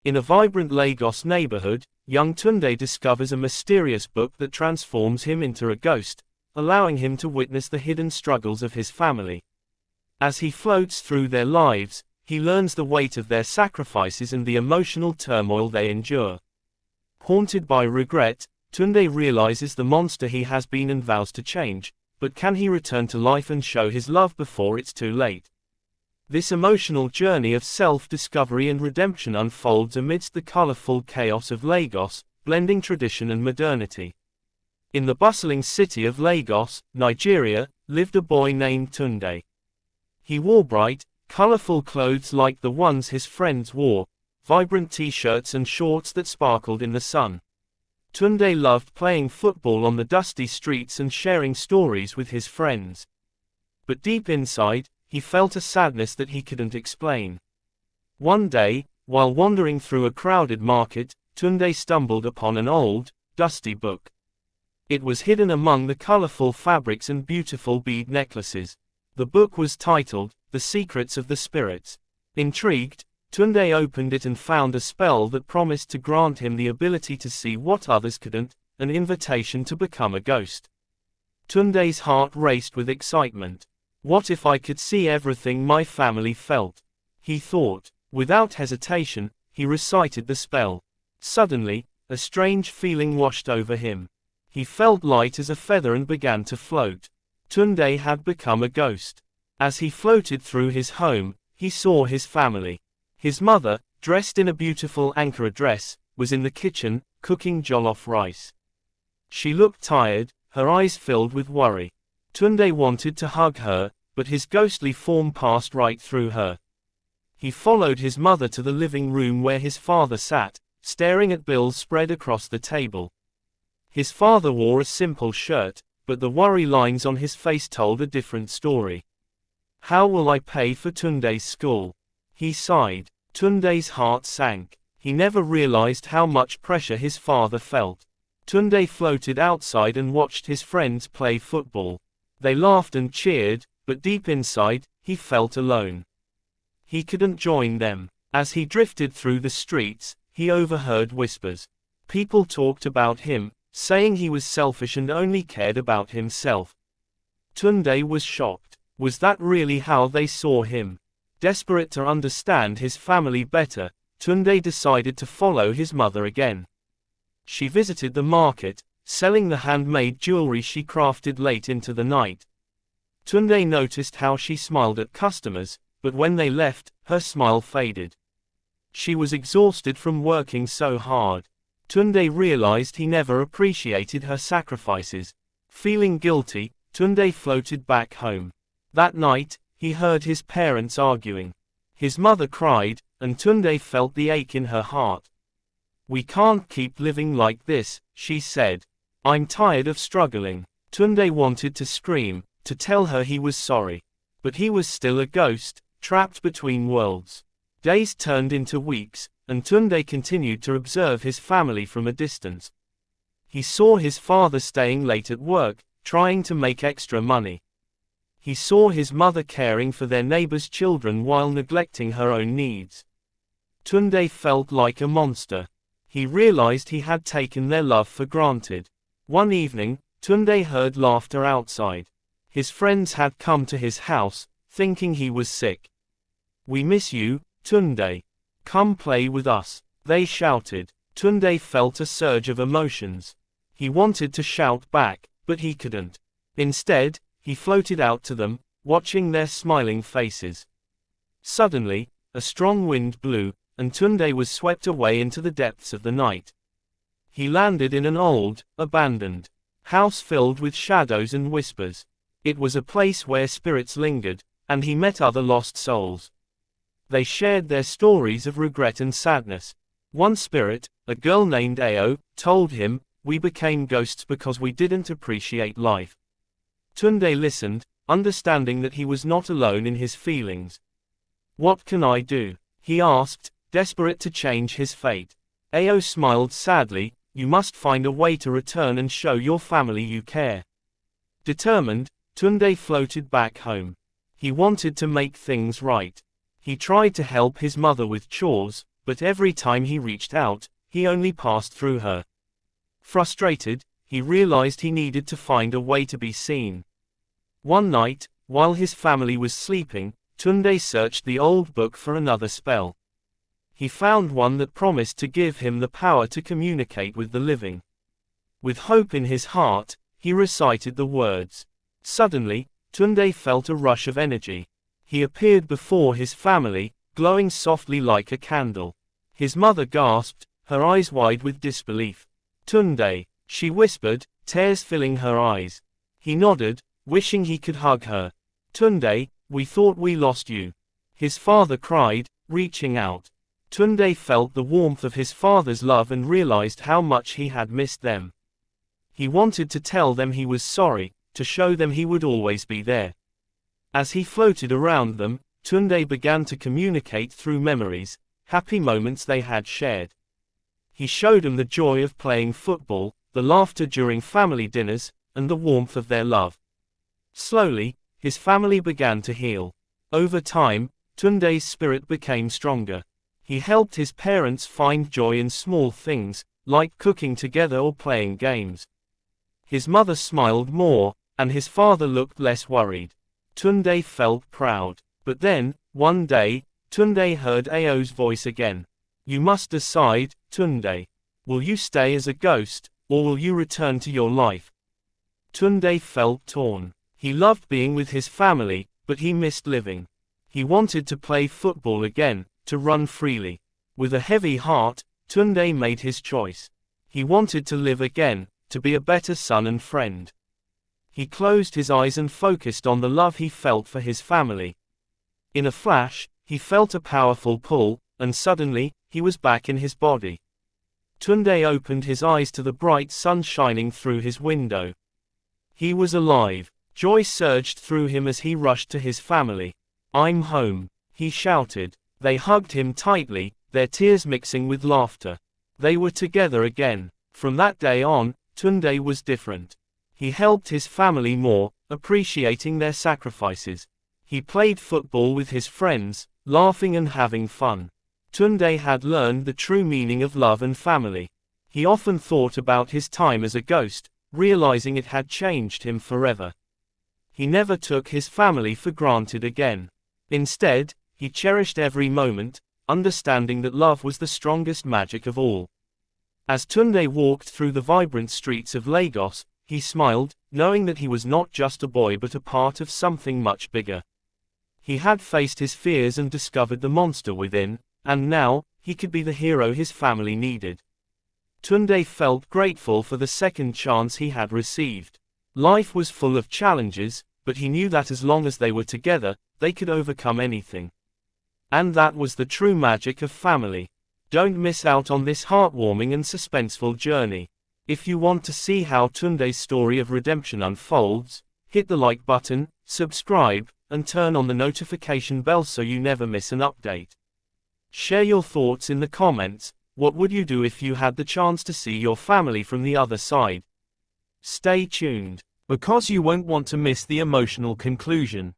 In a vibrant Lagos neighborhood, young Tunde discovers a mysterious book that transforms him into a ghost, allowing him to witness the hidden struggles of his family. As he floats through their lives, he learns the weight of their sacrifices and the emotional turmoil they endure. Haunted by regret, Tunde realizes the monster he has been and vows to change, but can he return to life and show his love before it's too late? This emotional journey of self-discovery and redemption unfolds amidst the colorful chaos of Lagos, blending tradition and modernity. In the bustling city of Lagos, Nigeria, lived a boy named Tunde. He wore bright, colorful clothes like the ones his friends wore, vibrant t-shirts and shorts that sparkled in the sun. Tunde loved playing football on the dusty streets and sharing stories with his friends. But deep inside, he felt a sadness that he couldn't explain. One day, while wandering through a crowded market, Tunde stumbled upon an old, dusty book. It was hidden among the colorful fabrics and beautiful bead necklaces. The book was titled, The Secrets of the Spirits. Intrigued, Tunde opened it and found a spell that promised to grant him the ability to see what others couldn't, an invitation to become a ghost. Tunde's heart raced with excitement. What if I could see everything my family felt? He thought. Without hesitation, he recited the spell. Suddenly, a strange feeling washed over him. He felt light as a feather and began to float. Tunde had become a ghost. As he floated through his home, he saw his family. His mother, dressed in a beautiful Ankara dress, was in the kitchen, cooking jollof rice. She looked tired, her eyes filled with worry. Tunde wanted to hug her, but his ghostly form passed right through her. He followed his mother to the living room where his father sat, staring at bills spread across the table. His father wore a simple shirt, but the worry lines on his face told a different story. How will I pay for Tunde's school? He sighed. Tunde's heart sank. He never realized how much pressure his father felt. Tunde floated outside and watched his friends play football. They laughed and cheered, but deep inside, he felt alone. He couldn't join them. As he drifted through the streets, he overheard whispers. People talked about him, saying he was selfish and only cared about himself. Tunde was shocked. Was that really how they saw him? Desperate to understand his family better, Tunde decided to follow his mother again. She visited the market, selling the handmade jewelry she crafted late into the night. Tunde noticed how she smiled at customers, but when they left, her smile faded. She was exhausted from working so hard. Tunde realized he never appreciated her sacrifices. Feeling guilty, Tunde floated back home. That night, he heard his parents arguing. His mother cried, and Tunde felt the ache in her heart. We can't keep living like this, she said. I'm tired of struggling. Tunde wanted to scream, to tell her he was sorry. But he was still a ghost, trapped between worlds. Days turned into weeks, and Tunde continued to observe his family from a distance. He saw his father staying late at work, trying to make extra money. He saw his mother caring for their neighbors' children while neglecting her own needs. Tunde felt like a monster. He realized he had taken their love for granted. One evening, Tunde heard laughter outside. His friends had come to his house, thinking he was sick. We miss you, Tunde. Come play with us, they shouted. Tunde felt a surge of emotions. He wanted to shout back, but he couldn't. Instead, he floated out to them, watching their smiling faces. Suddenly, a strong wind blew, and Tunde was swept away into the depths of the night. He landed in an old, abandoned house filled with shadows and whispers. It was a place where spirits lingered, and he met other lost souls. They shared their stories of regret and sadness. One spirit, a girl named Ao, told him, "We became ghosts because we didn't appreciate life." Tunde listened, understanding that he was not alone in his feelings. What can I do? He asked, desperate to change his fate. Ao smiled sadly, you must find a way to return and show your family you care. Determined, Tunde floated back home. He wanted to make things right. He tried to help his mother with chores, but every time he reached out, he only passed through her. Frustrated, he realized he needed to find a way to be seen. One night, while his family was sleeping, Tunde searched the old book for another spell. He found one that promised to give him the power to communicate with the living. With hope in his heart, he recited the words. Suddenly, Tunde felt a rush of energy. He appeared before his family, glowing softly like a candle. His mother gasped, her eyes wide with disbelief. "Tunde," she whispered, tears filling her eyes. He nodded, wishing he could hug her. "Tunde, we thought we lost you," his father cried, reaching out. Tunde felt the warmth of his father's love and realized how much he had missed them. He wanted to tell them he was sorry, to show them he would always be there. As he floated around them, Tunde began to communicate through memories, happy moments they had shared. He showed them the joy of playing football, the laughter during family dinners, and the warmth of their love. Slowly, his family began to heal. Over time, Tunde's spirit became stronger. He helped his parents find joy in small things, like cooking together or playing games. His mother smiled more, and his father looked less worried. Tunde felt proud. But then, one day, Tunde heard Ayo's voice again. "You must decide, Tunde. Will you stay as a ghost, or will you return to your life?" Tunde felt torn. He loved being with his family, but he missed living. He wanted to play football again, to run freely. With a heavy heart, Tunde made his choice. He wanted to live again, to be a better son and friend. He closed his eyes and focused on the love he felt for his family. In a flash, he felt a powerful pull, and suddenly, he was back in his body. Tunde opened his eyes to the bright sun shining through his window. He was alive. Joy surged through him as he rushed to his family. "I'm home," he shouted. They hugged him tightly, their tears mixing with laughter. They were together again. From that day on, Tunde was different. He helped his family more, appreciating their sacrifices. He played football with his friends, laughing and having fun. Tunde had learned the true meaning of love and family. He often thought about his time as a ghost, realizing it had changed him forever. He never took his family for granted again. Instead, he cherished every moment, understanding that love was the strongest magic of all. As Tunde walked through the vibrant streets of Lagos, he smiled, knowing that he was not just a boy but a part of something much bigger. He had faced his fears and discovered the monster within, and now, he could be the hero his family needed. Tunde felt grateful for the second chance he had received. Life was full of challenges, but he knew that as long as they were together, they could overcome anything. And that was the true magic of family. Don't miss out on this heartwarming and suspenseful journey. If you want to see how Tunde's story of redemption unfolds, hit the like button, subscribe, and turn on the notification bell so you never miss an update. Share your thoughts in the comments. What would you do if you had the chance to see your family from the other side? Stay tuned, because you won't want to miss the emotional conclusion.